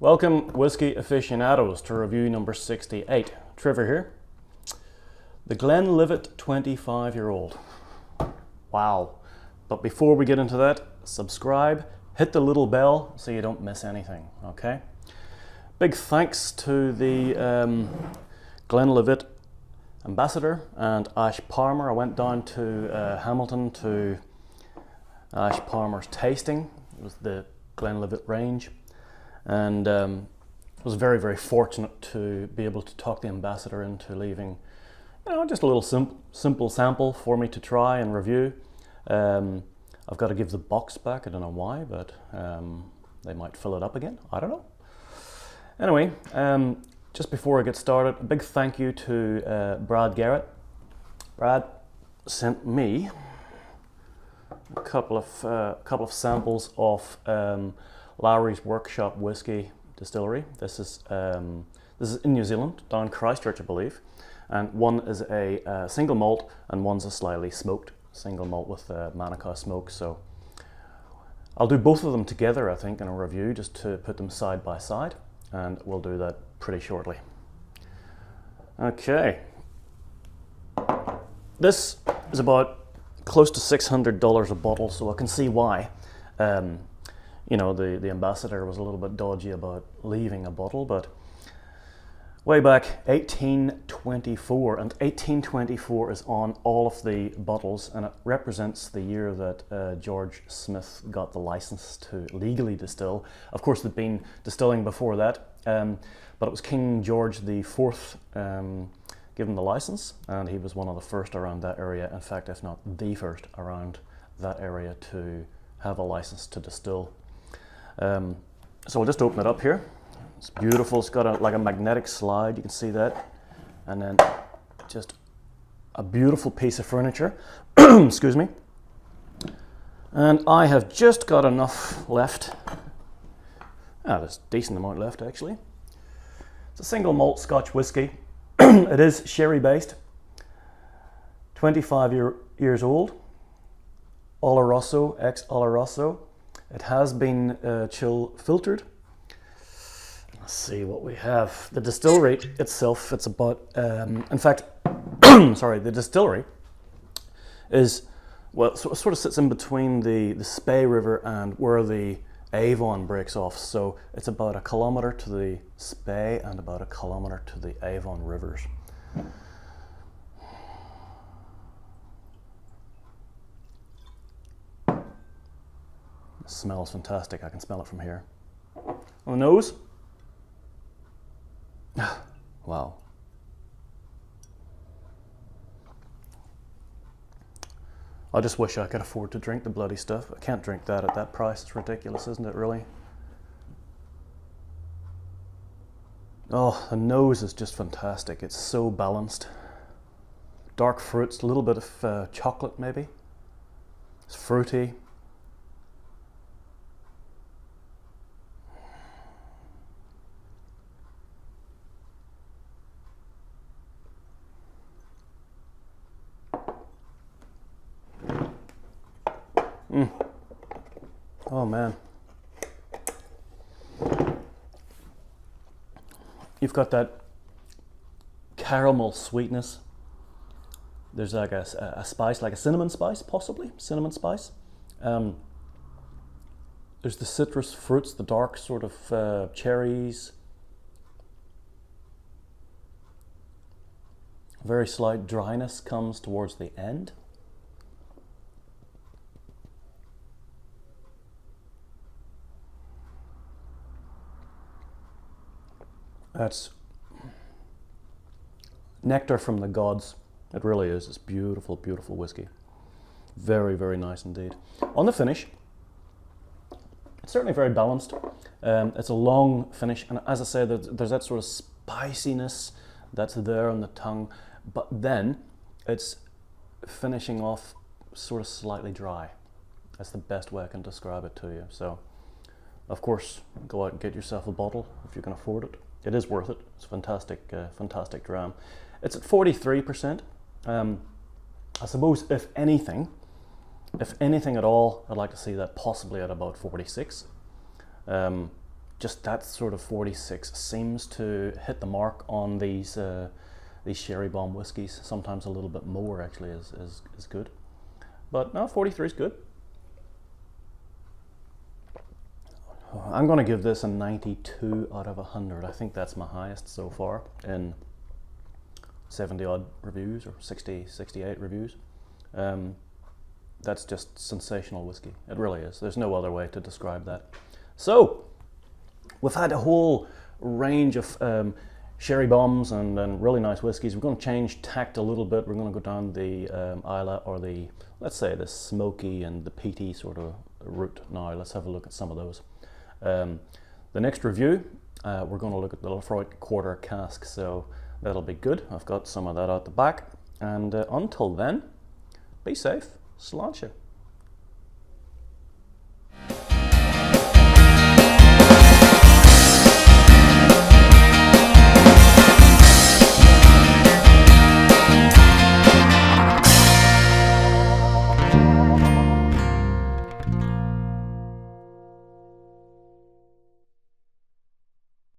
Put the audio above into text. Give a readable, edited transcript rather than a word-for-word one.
Welcome, Whiskey Aficionados, to review number 68. Trevor here. The Glenlivet 25-year-old. Wow. But before we get into that, subscribe, hit the little bell so you don't miss anything, okay? Big thanks to the Glenlivet ambassador and Ash Palmer. I went down to Hamilton to Ash Palmer's tasting. It was the Glenlivet range. And was very, very fortunate to be able to talk the ambassador into leaving, just a little simple sample for me to try and review. I've got to give the box back. I don't know why, but they might fill it up again. I don't know. Anyway, just before I get started, a big thank you to Brad Garrett. Brad sent me a couple of samples of Lowry's Workshop Whiskey Distillery. This is in New Zealand, down Christchurch, I believe. And one is a single malt, and one's a slightly smoked single malt with Manukau smoke. So I'll do both of them together, I think, in a review, just to put them side by side, and we'll do that pretty shortly. Okay. This is about close to $600 a bottle, so I can see why. The ambassador was a little bit dodgy about leaving a bottle, but way back 1824, and 1824 is on all of the bottles, and it represents the year that George Smith got the license to legally distill. Of course, they'd been distilling before that, but it was King George IV given the license, and he was one of the first around that area, in fact, if not the first around that area to have a license to distill. So we'll just open it up here. It's beautiful. It's got like a magnetic slide. You can see that. And then just a beautiful piece of furniture. Excuse me. And I have just got enough left. There's a decent amount left, actually. It's a single malt Scotch whiskey. It is sherry based. 25 years old. Oloroso, ex-Oloroso. It has been chill filtered. Let's see what we have. The distillery itself, it's about, in fact, sorry, the distillery is, well, sort of sits in between the Spey River and where the Avon breaks off. So it's about 1 kilometre to the Spey and about 1 kilometre to the Avon rivers. It smells fantastic. I can smell it from here. On the nose. Wow. I just wish I could afford to drink the bloody stuff. I can't drink that at that price. It's ridiculous, isn't it, really? Oh, the nose is just fantastic. It's so balanced. Dark fruits, a little bit of chocolate maybe. It's fruity. Oh man. You've got that caramel sweetness. There's like a spice, like a cinnamon spice, possibly. Cinnamon spice. There's the citrus fruits, the dark sort of cherries. Very slight dryness comes towards the end. That's nectar from the gods. It really is. It's beautiful, beautiful whiskey. Very, very nice indeed. On the finish, it's certainly very balanced. It's a long finish, and as I say, there's that sort of spiciness that's there on the tongue, but then it's finishing off sort of slightly dry. That's the best way I can describe it to you. So, of course, go out and get yourself a bottle if you can afford it. It is worth it. It's fantastic, fantastic dram. It's at 43%. I suppose if anything at all, I'd like to see that possibly at about 46. just that sort of 46 seems to hit the mark on these sherry bomb whiskies. Sometimes a little bit more actually is good. But no, 43 is good. I'm going to give this a 92 out of 100. I think that's my highest so far in 70 odd reviews, or 60, 68 reviews. That's just sensational whiskey. It really is. There's no other way to describe that. So, we've had a whole range of sherry bombs and really nice whiskies. We're going to change tact a little bit. We're going to go down the Islay, or the, let's say, the smoky and the peaty sort of route now. Let's have a look at some of those. The next review, we're going to look at the Lafroy quarter cask, so that'll be good. I've got some of that out the back. And until then, be safe. Sláinte.